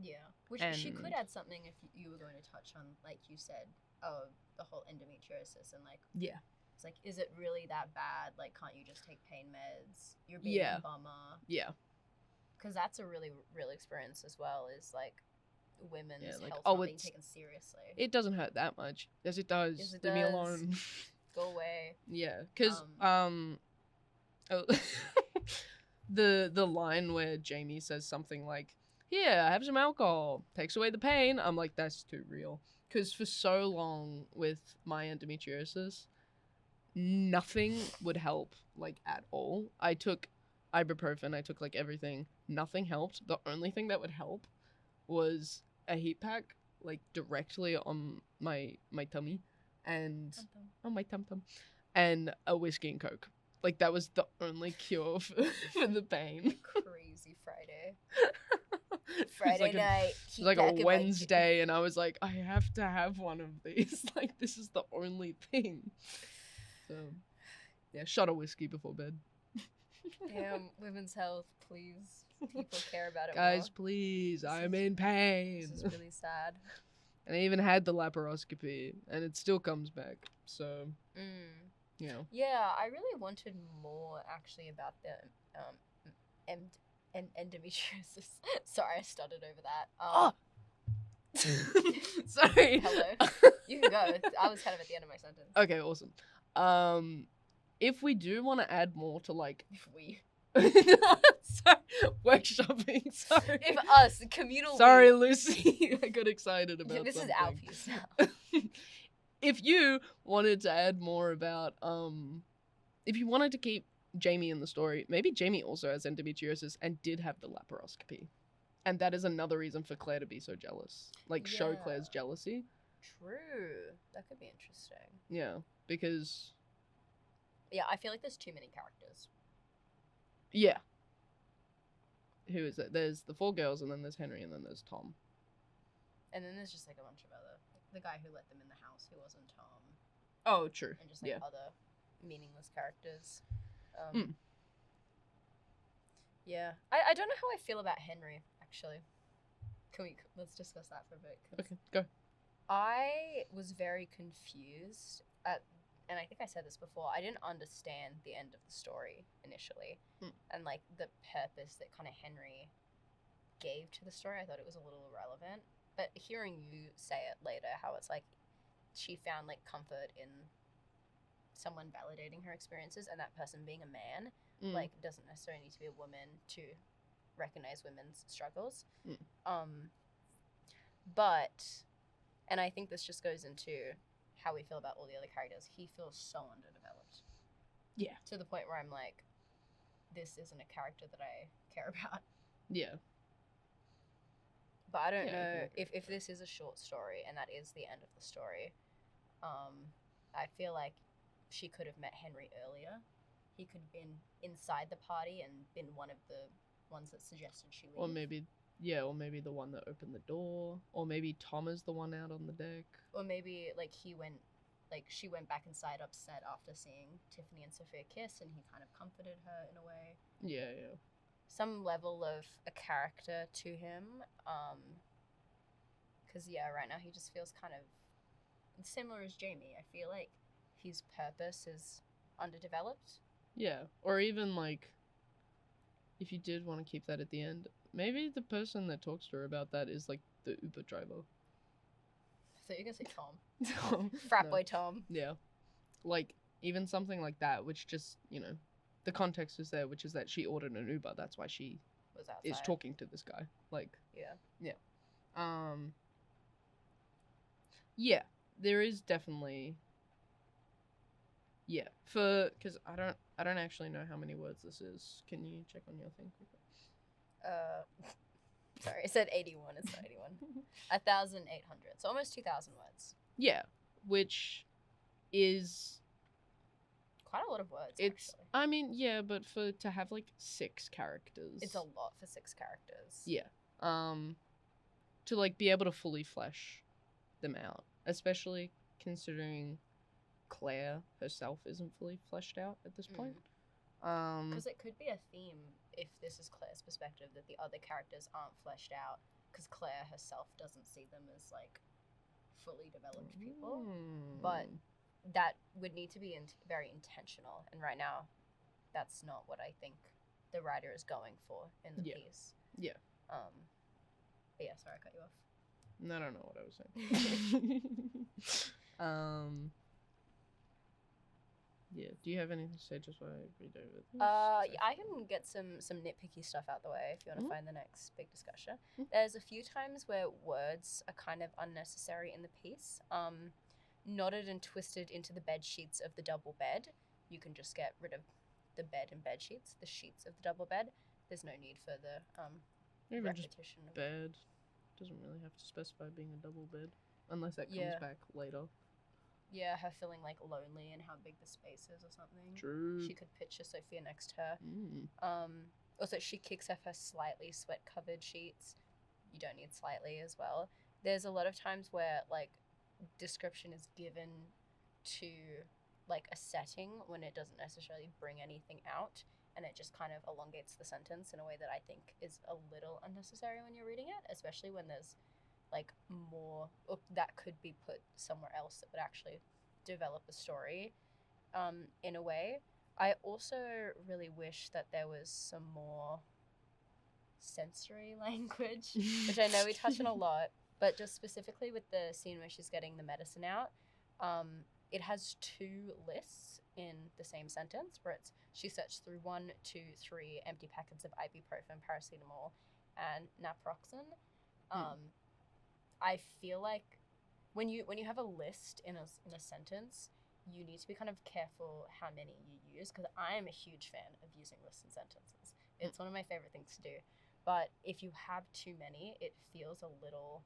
Yeah, which she could add something if you were going to touch on, like you said, the whole endometriosis and like. Yeah. It's like, is it really that bad? Like, can't you just take pain meds? You're being a bummer. Yeah. Because that's a really real experience as well, is like women's like, health not being taken seriously. It doesn't hurt that much. Yes, it does. Yes, it Leave does. me alone. Go away. Yeah, because the line where Jamie says something like, "Here, have some alcohol, takes away the pain." I'm like, that's too real. Because for so long with my endometriosis, nothing would help, like, at all. I took ibuprofen, I took, like, everything. Nothing helped. The only thing that would help was a heat pack, like, directly on my tummy, and on my tum-tum, and a whiskey and Coke. Like, that was the only cure for the pain. Crazy Friday. Friday night. It was like a Wednesday, and I was like, I have to have one of these. Like, this is the only thing. So, yeah, shot of whiskey before bed. Damn, women's health, please. People care about it Guys, more. please. I'm in pain. This is really sad. And I even had the laparoscopy, and it still comes back. So, you know. Yeah, I really wanted more, actually, about the endometriosis. Sorry, I stuttered over that. Sorry. Hello. You can go. I was kind of at the end of my sentence. Okay, awesome. If we do want to add more to, like... Sorry, workshopping, sorry. If us, communal... Sorry, Lucy. I got excited about this something. is our piece now. If you wanted to add more about... If you wanted to keep Jamie in the story, maybe Jamie also has endometriosis and did have the laparoscopy. And that is another reason for Claire to be so jealous. Like, show Claire's jealousy. True. That could be interesting. Yeah, because... Yeah, I feel like there's too many characters. Yeah. Who is it? There's the 4 girls, and then there's Henry, and then there's Tom. And then there's just, like, a bunch of other... The guy who let them in the house who wasn't Tom. Oh, true. And just, like, other meaningless characters. Yeah. I don't know how I feel about Henry, actually. Let's discuss that for a bit. Okay, go. I was very confused and I think I said this before, I didn't understand the end of the story initially. And, like, the purpose that kind of Henry gave to the story. I thought it was a little irrelevant. But hearing you say it later, how it's like she found, like, comfort in someone validating her experiences, and that person being a man, like, doesn't necessarily need to be a woman to recognize women's struggles. But, and I think this just goes into how we feel about all the other characters. He feels so underdeveloped. Yeah. To the point where I'm like, this isn't a character that I care about. Yeah. But I don't know if this is a short story and that is the end of the story. I feel like she could have met Henry earlier. He could have been inside the party and been one of the ones that suggested she leave. Or maybe the one that opened the door. Or maybe Tom is the one out on the deck. Or maybe, like, she went back inside upset after seeing Tiffany and Sophia kiss, and he kind of comforted her in a way. Yeah. Some level of a character to him. Because, right now he just feels kind of similar as Jamie. I feel like his purpose is underdeveloped. Yeah, or even like, if you did want to keep that at the end, maybe the person that talks to her about that is like the Uber driver. So you're gonna say Tom. Tom. Frat No. boy Tom. Yeah. Like, even something like that, which just, the context is there, which is that she ordered an Uber. That's why she Was outside. is talking to this guy. Like, Yeah. Yeah, there is definitely, because I don't actually know how many words this is. Can you check on your thing quickly? Sorry, I said 81. It's not 81. 1,800. So almost 2,000 words. Yeah, which is quite a lot of words. It's, actually. I mean, yeah, but to have like 6 characters, it's a lot for 6 characters. Yeah. To like be able to fully flesh them out, especially considering Claire herself isn't fully fleshed out at this point. Because it could be a theme if this is Claire's perspective that the other characters aren't fleshed out because Claire herself doesn't see them as like fully developed people. But that would need to be very intentional, and right now that's not what I think the writer is going for in the piece. Yeah. But yeah, sorry I cut you off. No, I don't know what I was saying. Yeah. Do you have anything to say just while I read over this? Yeah, I can get some nitpicky stuff out the way if you want to find the next big discussion. There's a few times where words are kind of unnecessary in the piece. Knotted and twisted into the bed sheets of the double bed. You can just get rid of the bed and bed sheets, the sheets of the double bed. There's no need for the even repetition. Just bed doesn't really have to specify being a double bed unless that comes back later. Yeah, her feeling like lonely and how big the space is or something. True. She could picture Sophia next to her. Also, she kicks off her slightly sweat-covered sheets. You don't need slightly as well. There's a lot of times where like description is given to like a setting when it doesn't necessarily bring anything out, and it just kind of elongates the sentence in a way that I think is a little unnecessary when you're reading it, especially when there's like more that could be put somewhere else that would actually develop a story in a way. I also really wish that there was some more sensory language, which I know we touch on a lot, but just specifically with the scene where she's getting the medicine out, it has 2 lists in the same sentence where she searched through 1, 2, 3 empty packets of ibuprofen, paracetamol, and naproxen. I feel like when you have a list in a sentence, you need to be kind of careful how many you use, because I am a huge fan of using lists in sentences. It's one of my favorite things to do. But if you have too many, it feels a little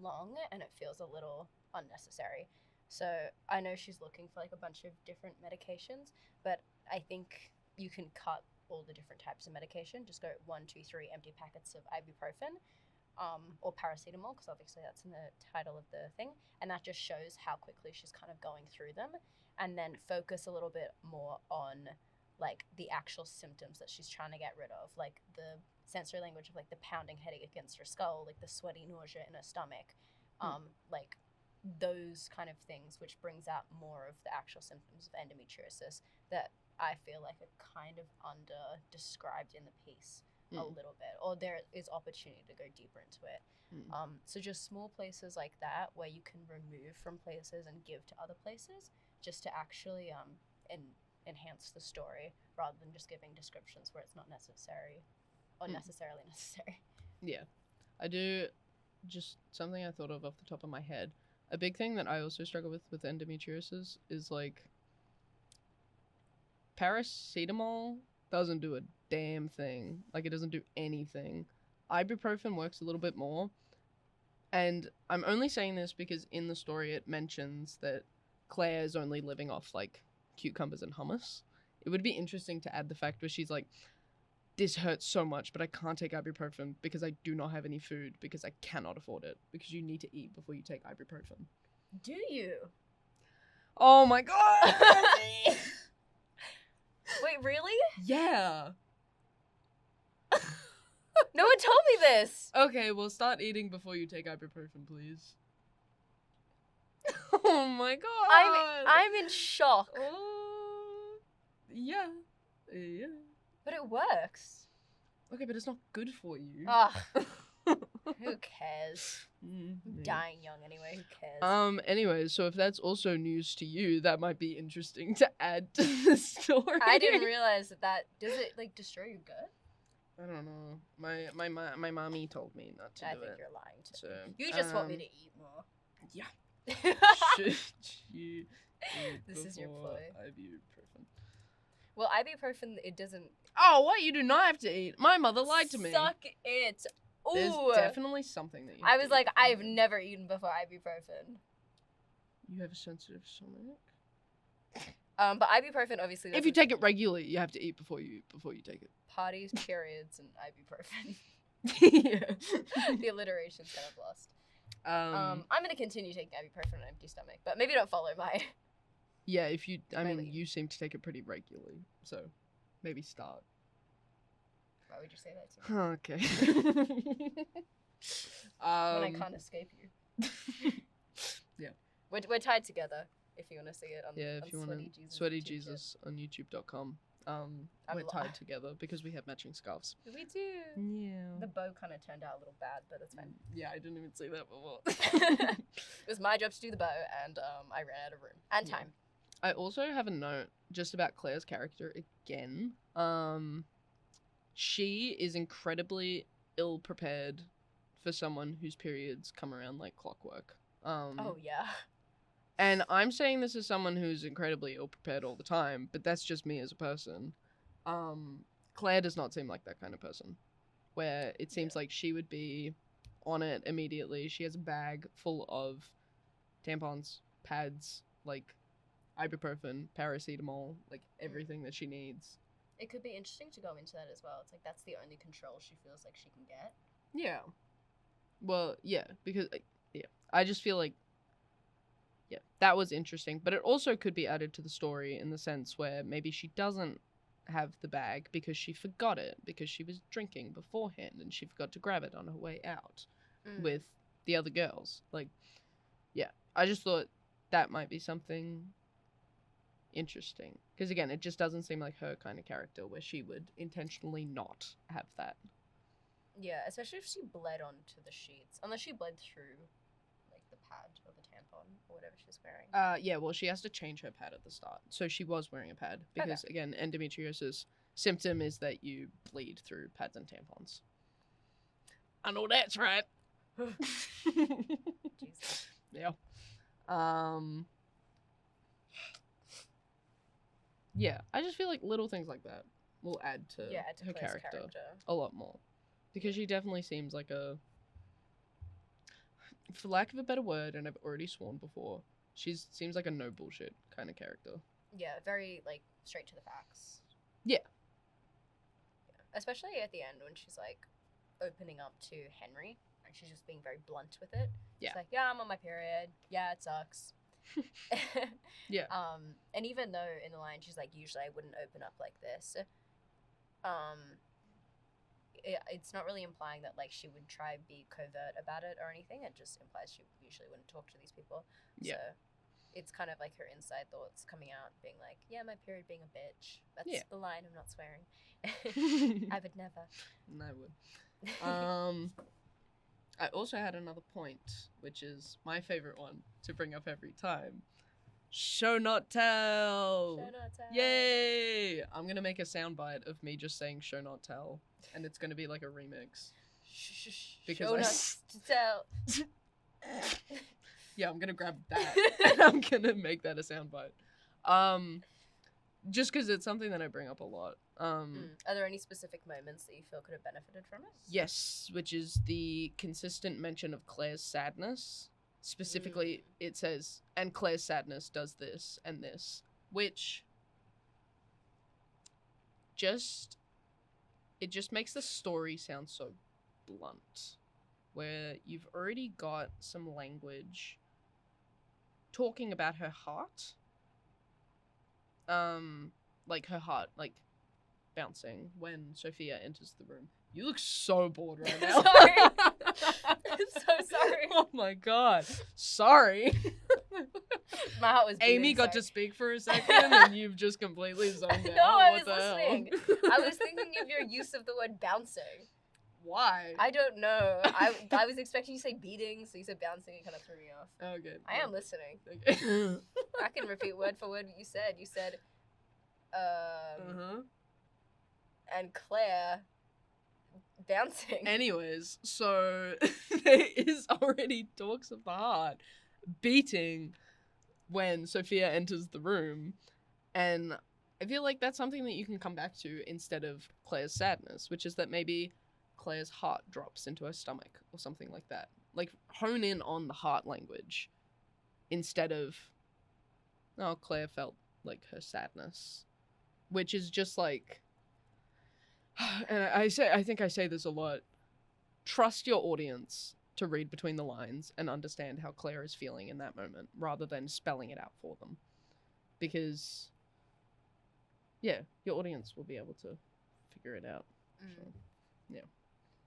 long and it feels a little unnecessary. So I know she's looking for like a bunch of different medications, but I think you can cut all the different types of medication. Just go 1, 2, 3 empty packets of ibuprofen. Or paracetamol, because obviously that's in the title of the thing, and that just shows how quickly she's kind of going through them, and then focus a little bit more on like the actual symptoms that she's trying to get rid of, like the sensory language of like the pounding headache against her skull, like the sweaty nausea in her stomach, like those kind of things, which brings out more of the actual symptoms of endometriosis that I feel like are kind of under described in the piece. A little bit, or there is opportunity to go deeper into it. So just small places like that where you can remove from places and give to other places, just to actually enhance the story rather than just giving descriptions where it's not necessary or necessarily necessary. Yeah, I do. Just something I thought of off the top of my head. A big thing that I also struggle with endometriosis is like paracetamol doesn't do a damn thing. Like, it doesn't do anything. Ibuprofen works a little bit more. And I'm only saying this because in the story it mentions that Claire is only living off, like, cucumbers and hummus. It would be interesting to add the fact where she's like, this hurts so much, but I can't take ibuprofen because I do not have any food because I cannot afford it. Because you need to eat before you take ibuprofen. Do you? Oh my god! Wait, really? Yeah. No one told me this. Okay, well, start eating before you take ibuprofen, please. Oh my god. I'm in shock. Oh. Yeah. Yeah. But it works. Okay, but it's not good for you. Ugh. Who cares? Mm, I'm yeah. dying young anyway. Who cares? Anyway, so if that's also news to you, that might be interesting to add to the story. I didn't realize that does it like destroy your gut? I don't know. My mommy told me not to I do think it. you're lying to So, me. You just want me to eat more. Yeah. Should you eat This is your before ploy. ibuprofen? Well, ibuprofen, it doesn't. Oh, what? You do not have to eat. My mother lied to me. Suck it. Ooh. There's definitely something that you I have was to like, eat I've before. never eaten before ibuprofen. You have a sensitive stomach? But ibuprofen obviously. If you take it regularly, you have to eat before you take it. Parties, periods, and ibuprofen. Yeah. The alliteration's kind of lost. I'm gonna continue taking ibuprofen on an empty stomach, but maybe don't follow my. Yeah, if you, I mean, Really? you seem to take it pretty regularly, so maybe start. Why would you say that to me? Okay. When I can't escape you. Yeah. We're tied together. If you want to see it on Yeah, on if you want Sweaty to, Jesus Sweaty YouTube Jesus on YouTube.com. We're li- tied together because we have matching scarves. channel. We do. Yeah. The bow kind of turned out a little bad, but it's fine. Yeah, I didn't even say that before. It was my job to do the bow, and I ran out of room and Yeah. time. I also have a note just about Claire's character again. She is incredibly ill prepared for someone whose periods come around like clockwork. Oh yeah. And I'm saying this as someone who's incredibly ill prepared all the time, but that's just me as a person. Claire does not seem like that kind of person, where it seems like she would be on it immediately. She has a bag full of tampons, pads, like ibuprofen, paracetamol, like everything that she needs. It could be interesting to go into that as well. It's like that's the only control she feels like she can get. Yeah. Well, yeah, because I just feel like that was interesting, but it also could be added to the story in the sense where maybe she doesn't have the bag because she forgot it because she was drinking beforehand and she forgot to grab it on her way out with the other girls. Like, yeah, I just thought that might be something interesting because again, it just doesn't seem like her kind of character where she would intentionally not have that. Yeah, especially if she bled onto the sheets, unless she bled through like the pad or the tampon or whatever she's wearing. Yeah, well, she has to change her pad at the start. So she was wearing a pad because, again, endometriosis symptom is that you bleed through pads and tampons. I know that's right. Jesus. Yeah. Yeah, I just feel like little things like that will add to her Claire's character a lot more. Because she definitely seems like a, for lack of a better word, and I've already sworn before, seems like a no bullshit kind of character. Yeah, very like straight to the facts. Yeah. Especially at the end when she's like opening up to Henry and she's just being very blunt with it. Yeah. She's like, yeah, I'm on my period. Yeah, it sucks. Yeah. And even though in the line she's like, usually I wouldn't open up like this. It's not really implying that like she would try be covert about it or anything. It just implies she usually wouldn't talk to these people. Yeah. So it's kind of like her inside thoughts coming out, being like, yeah, my period being a bitch. That's the line. I'm not swearing. I would never. I would. I also had another point, which is my favorite one to bring up every time. Show not tell. Show not tell. Yay! I'm gonna make a soundbite of me just saying show not tell, and it's gonna be like a remix. Because Show not to tell. Yeah, I'm gonna grab that and I'm gonna make that a soundbite. Just because it's something that I bring up a lot. Are there any specific moments that you feel could have benefited from it? Yes, which is the consistent mention of Claire's sadness. Specifically, it says, and Claire's sadness does this and this, which it just makes the story sound so blunt, where you've already got some language talking about her heart, like her heart, like bouncing when Sophia enters the room. You look so bored right now. Sorry. I'm so sorry. Oh my god. Sorry. My heart was beating. Amy got to speak for a second, and you've just completely zoned out. No, I What was the hell? listening. I was thinking of your use of the word bouncing. Why? I don't know. I was expecting you to say beating, so you said bouncing, and kind of threw me off. Oh, good. I am listening. Okay. I can repeat word for word what you said. You said, and Claire bouncing. Anyways, so there is already talks of the heart beating when Sophia enters the room, and I feel like that's something that you can come back to instead of Claire's sadness, which is that maybe Claire's heart drops into her stomach or something like that. Like, hone in on the heart language instead of, oh, Claire felt like her sadness, which is just like, and I think I say this a lot, trust your audience to read between the lines and understand how Claire is feeling in that moment rather than spelling it out for them, because yeah, your audience will be able to figure it out. So,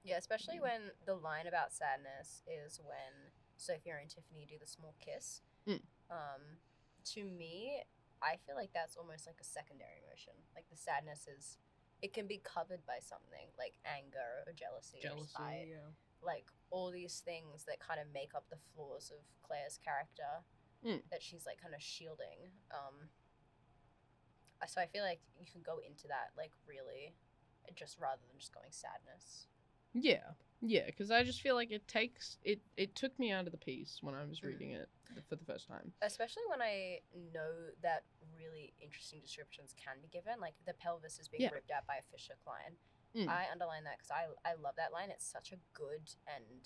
yeah, especially when the line about sadness is when Sophia and Tiffany do the small kiss. To me, I feel like that's almost like a secondary emotion. Like, the sadness is, it can be covered by something like anger or jealousy or spite. Yeah. Like, all these things that kind of make up the flaws of Claire's character that she's like kind of shielding. So I feel like you can go into that like really, just rather than just going sadness. Yeah, because I just feel like it took me out of the piece when I was reading it for the first time. Especially when I know that really interesting descriptions can be given, like the pelvis is being ripped out by a fishhook line. I underline that because I love that line. It's such a good and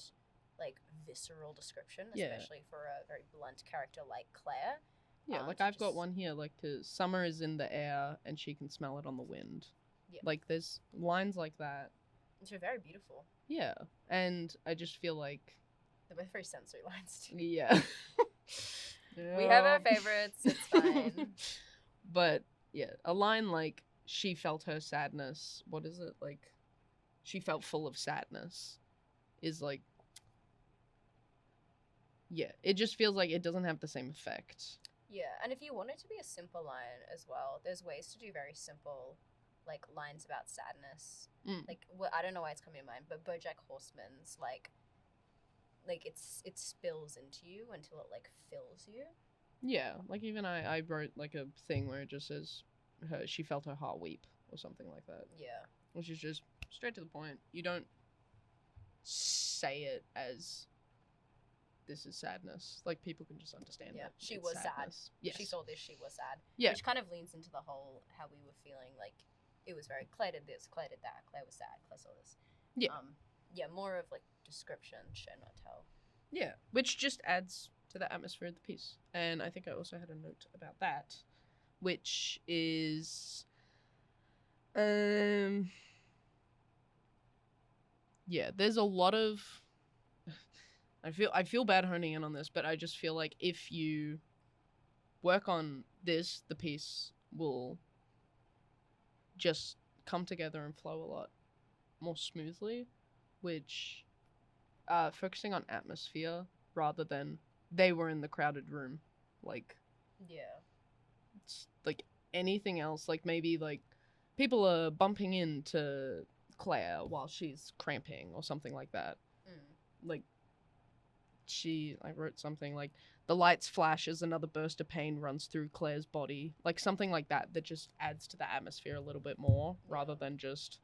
like visceral description, especially for a very blunt character like Claire. Yeah, like I've got one here, like, summer is in the air and she can smell it on the wind. Yeah. Like, there's lines like that. Which are very beautiful. Yeah, and I just feel like... They're both very sensory lines, too. Yeah. We have our favorites, it's fine. But, yeah, a line like, she felt her sadness, what is it? Like, she felt full of sadness, is like... Yeah, it just feels like it doesn't have the same effect. Yeah, and if you want it to be a simple line as well, there's ways to do very simple, like, lines about sadness. Like, I don't know why it's coming to mind, but BoJack Horseman's, like it spills into you until it, like, fills you. Yeah, like, even I wrote, like, a thing where it just says, she felt her heart weep, or something like that. Yeah. Which is just straight to the point. You don't say it as... this is sadness. Like, people can just understand that. She was sadness. sad. Yes. She saw this, she was sad. Yeah. Which kind of leans into the whole, how we were feeling, like, it was very, Claire did this, Claire did that, Claire was sad, Claire saw this. Yeah. More of, like, description, show not tell. Yeah, which just adds to the atmosphere of the piece. And I think I also had a note about that, which is... yeah, there's a lot of... I feel bad honing in on this, but I just feel like if you work on this, the piece will just come together and flow a lot more smoothly, which focusing on atmosphere rather than they were in the crowded room, like, it's like anything else, like maybe like people are bumping into Claire while she's cramping or something like that. Like, I wrote something like, the lights flash as another burst of pain runs through Claire's body. Like, something like that just adds to the atmosphere a little bit more, rather than just,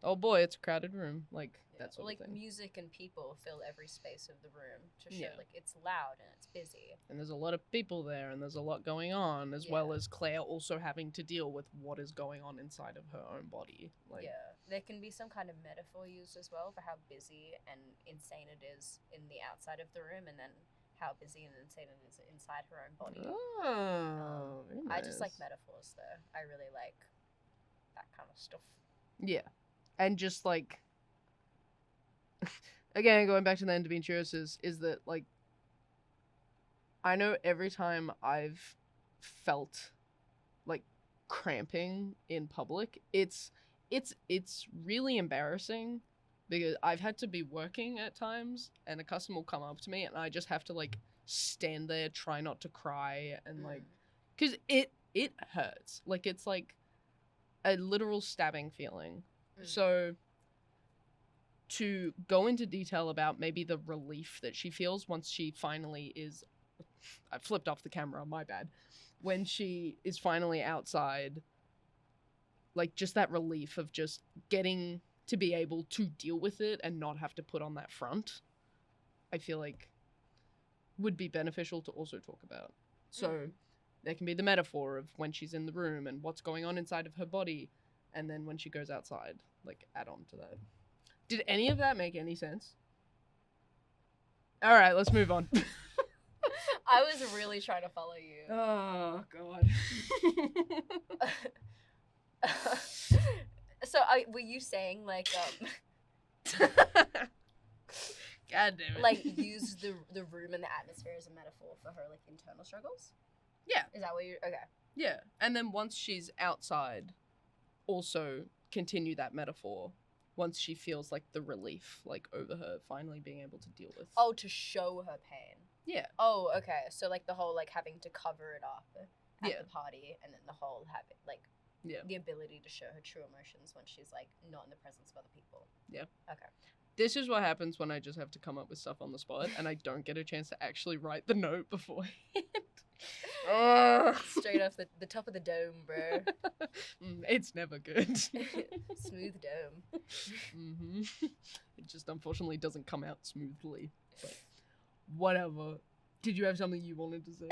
oh boy, it's a crowded room. Like, that sort of thing. Like, music and people fill every space of the room to show, like, it's loud and it's busy. And there's a lot of people there, and there's a lot going on, as well as Claire also having to deal with what is going on inside of her own body. Like, there can be some kind of metaphor used as well for how busy and insane it is in the outside of the room, and then how busy and insane it is inside her own body. Oh, I just like metaphors, though. I really like that kind of stuff. Yeah. And just, like, again, going back to the endometriosis, is that, like, I know every time I've felt, like, cramping in public, it's really embarrassing, because I've had to be working at times, and a customer will come up to me, and I just have to, like, stand there, try not to cry, and like, because it hurts. Like, it's like a literal stabbing feeling. So to go into detail about maybe the relief that she feels once she finally is, I flipped off the camera, my bad, when she is finally outside, like just that relief of just getting to be able to deal with it and not have to put on that front, I feel like would be beneficial to also talk about. So there can be the metaphor of when she's in the room and what's going on inside of her body, and then when she goes outside, like add on to that. Did any of that make any sense? All right, let's move on. I was really trying to follow you. Oh, God. So, were you saying, like, God damn it. like, use the room and the atmosphere as a metaphor for her, like, internal struggles? Yeah. Is that what you're... Okay. Yeah, and then once she's outside, also continue that metaphor once she feels, like, the relief, like, over her finally being able to deal with. Oh, to show her pain. Yeah. Oh, okay. So, like, the whole, like, having to cover it up at the party, and then the whole habit, like, the ability to show her true emotions when she's, like, not in the presence of other people. Yeah. Okay. This is what happens when I just have to come up with stuff on the spot, and I don't get a chance to actually write the note beforehand. Straight off the top of the dome, bro. It's never good. Smooth dome. It just unfortunately doesn't come out smoothly. But whatever. Did you have something you wanted to say?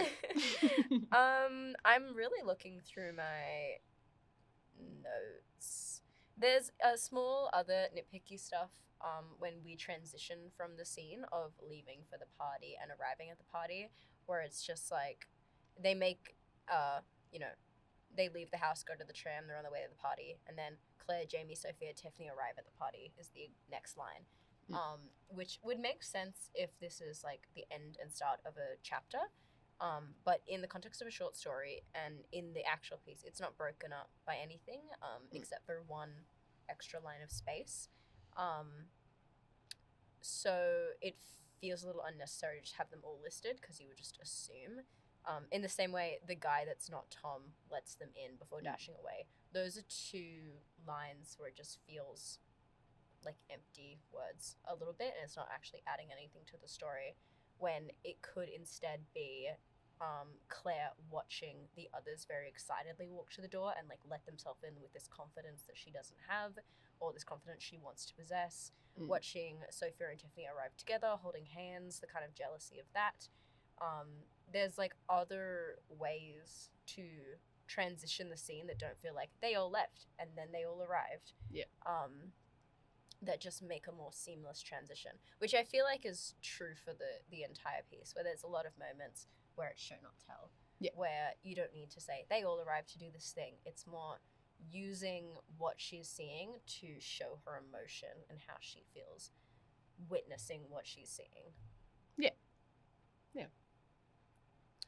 I'm really looking through my notes. There's a small other nitpicky stuff when we transition from the scene of leaving for the party and arriving at the party, where it's just like they make they leave the house, go to the tram, they're on their way to the party, and then Claire, Jamie, Sophia, Tiffany arrive at the party is the next line. Which would make sense if this is like the end and start of a chapter. But in the context of a short story and in the actual piece, it's not broken up by anything except for one extra line of space. So it feels a little unnecessary to just have them all listed because you would just assume. In the same way, the guy that's not Tom lets them in before dashing away. Those are two lines where it just feels like empty words a little bit, and it's not actually adding anything to the story, when it could instead be Claire watching the others very excitedly walk to the door and like let themselves in with this confidence that she doesn't have, or this confidence she wants to possess. Watching Sophia and Tiffany arrive together holding hands, the kind of jealousy of that. There's like other ways to transition the scene that don't feel like they all left and then they all arrived. That just make a more seamless transition, which I feel like is true for the entire piece, where there's a lot of moments where it's show not tell, where you don't need to say they all arrived to do this thing. It's more using what she's seeing to show her emotion and how she feels witnessing what she's seeing.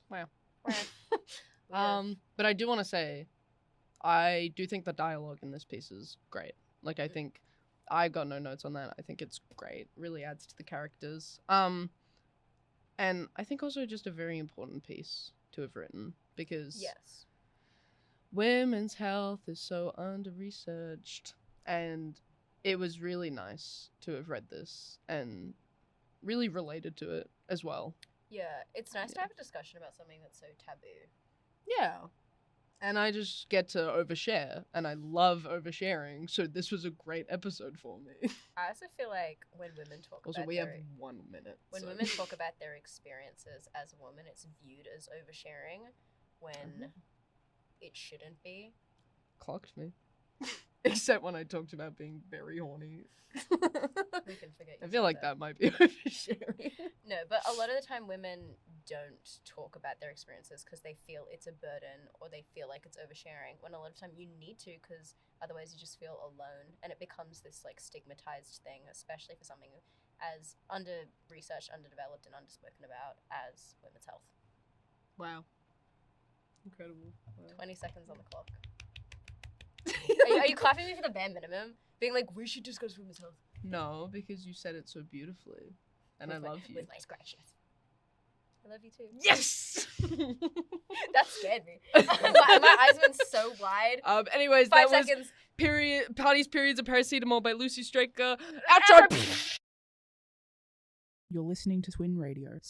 Wow. But I do want to say, I do think the dialogue in this piece is great. Like, I think I got no notes on that. I think it's great. Really adds to the characters. And I think also just a very important piece to have written, because women's health is so under-researched, and it was really nice to have read this and really related to it as well. Yeah, it's nice to have a discussion about something that's so taboo. Yeah. And I just get to overshare, and I love oversharing, so this was a great episode for me. I also feel like when women talk also, about we have 1 minute. When women talk about their experiences as a woman, it's viewed as oversharing when it shouldn't be. Clocked me. Except when I talked about being very horny. We can forget you I feel like that might be oversharing. No, but a lot of the time women don't talk about their experiences because they feel it's a burden or they feel like it's oversharing, when a lot of time you need to, because otherwise you just feel alone, and it becomes this like stigmatized thing, especially for something as under-researched, underdeveloped, and underspoken about as women's health. Wow. Incredible. Wow. 20 seconds on the clock. Are you clapping me for the bare minimum? Being like, we should discuss women's health. No, because you said it so beautifully. And I love you. With my scratches. I love you too. Yes! That scared me. my eyes went so wide. Anyways, 5 that seconds. was Parties, Periods, and Paracetamol by Lucy Straker. Outro! You're listening to SwinRadio.